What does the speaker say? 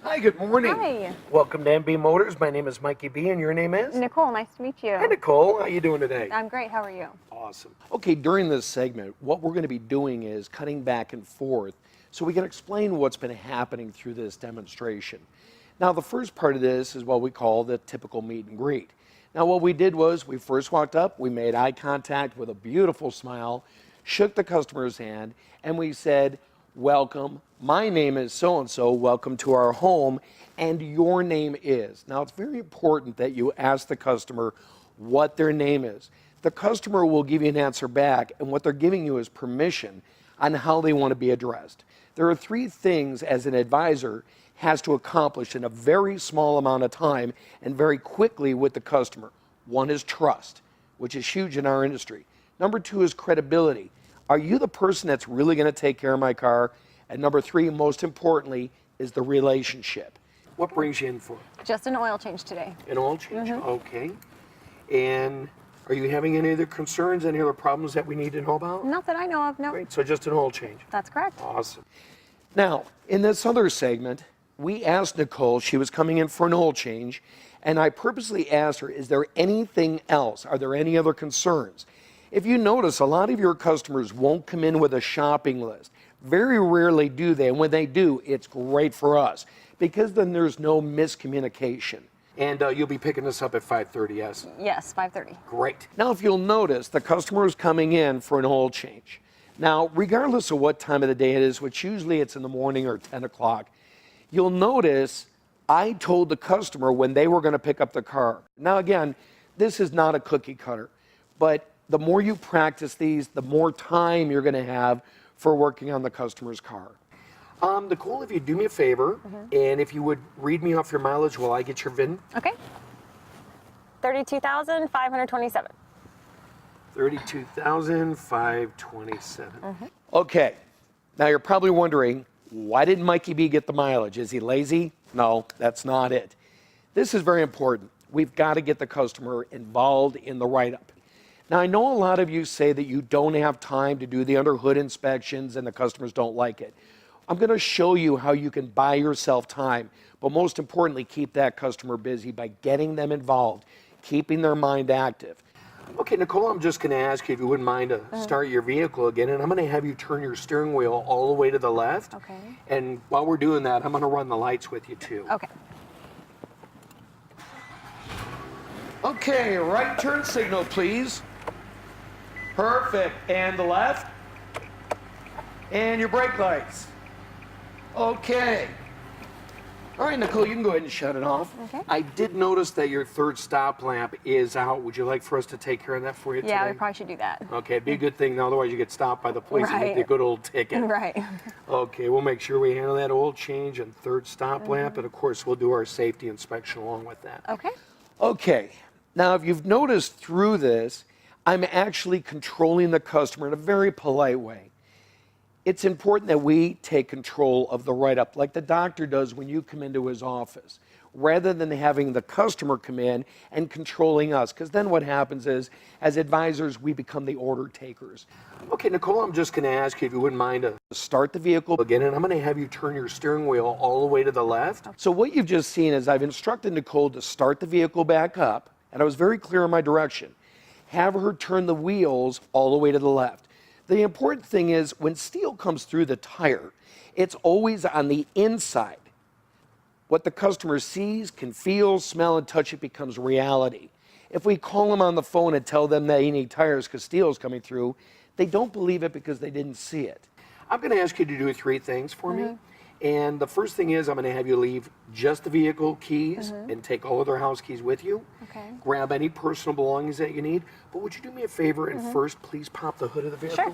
Hi, good morning. Hi. Welcome to MB Motors. My name is Mikey B, and your name is? Nicole, nice to meet you. Hi, Nicole. How you doing today? I'm great. How are you? Awesome. Okay, during this segment, what we're going to be doing is cutting back and forth so we can explain what's been happening through this demonstration. Now, the first part of this is what we call the typical meet and greet. Now, what we did was we first walked up, we made eye contact with a beautiful smile, shook the customer's hand, and we said, welcome, my name is so-and-so, welcome to our home, and your name is. Now, it's very important that you ask the customer what their name is. The customer will give you an answer back, and what they're giving you is permission on how they want to be addressed. There are three things as an advisor has to accomplish in a very small amount of time and very quickly with the customer. One is trust, which is huge in our industry. Number two is credibility. Are you the person that's really going to take care of my car? And number three, most importantly, is the relationship. What brings you in for? Just an oil change today. An oil change, okay. And are you having any other concerns, any other problems that we need to know about? Not that I know of, no. Great, so just an oil change. That's correct. Awesome. Now, in this other segment, we asked Nicole, she was coming in for an oil change, and I purposely asked her, is there anything else? Are there any other concerns? If you notice, a lot of your customers won't come in with a shopping list. Very rarely do they, and when they do, it's great for us, because then there's no miscommunication. And you'll be picking this up at 5:30, yes? Yes, 5:30. Great. Now, if you'll notice, the customer is coming in for an oil change. Now, regardless of what time of the day it is, which usually it's in the morning or 10 o'clock, you'll notice I told the customer when they were going to pick up the car. Now, again, this is not a cookie cutter, but the more you practice these, the more time you're going to have for working on the customer's car. Nicole, if you do me a favor, and if you would read me off your mileage while I get your VIN. Okay. 32,527. 32,527. Okay. Now you're probably wondering, why didn't Mikey B get the mileage? Is he lazy? No, that's not it. This is very important. We've got to get the customer involved in the write-up. Now, I know a lot of you say that you don't have time to do the under hood inspections and the customers don't like it. I'm going to show you how you can buy yourself time, but most importantly, keep that customer busy by getting them involved, keeping their mind active. Okay, Nicole, I'm just going to ask you if you wouldn't mind to start your vehicle again, and I'm going to have you turn your steering wheel all the way to the left. Okay. And while we're doing that, I'm going to run the lights with you too. Okay. Okay, right turn signal, please. Perfect. And the left. And your brake lights. Okay. All right, Nicole, you can go ahead and shut it off. Okay. I did notice that your third stop lamp is out. Would you like for us to take care of that for you today? Yeah, we probably should do that. Okay, it'd be a good thing. Otherwise, you get stopped by the police and get the good old ticket. Right. Okay, we'll make sure we handle that oil change and third stop lamp. And, of course, we'll do our safety inspection along with that. Okay. Okay. Now, if you've noticed through this, I'm actually controlling the customer in a very polite way. It's important that we take control of the write-up, like the doctor does when you come into his office, rather than having the customer come in and controlling us, because then what happens is, as advisors, we become the order takers. Okay, Nicole, I'm just going to ask you if you wouldn't mind to start the vehicle again, and I'm going to have you turn your steering wheel all the way to the left. So what you've just seen is I've instructed Nicole to start the vehicle back up, and I was very clear in my direction. Have her turn the wheels all the way to the left. The important thing is when steel comes through the tire, it's always on the inside. What the customer sees, can feel, smell, and touch, it becomes reality. If we call them on the phone and tell them they need tires because steel is coming through, they don't believe it because they didn't see it. I'm going to ask you to do three things for me. And the first thing is I'm going to have you leave just the vehicle keys and take all of their house keys with you. Okay. Grab any personal belongings that you need. But would you do me a favor and first please pop the hood of the vehicle? Sure.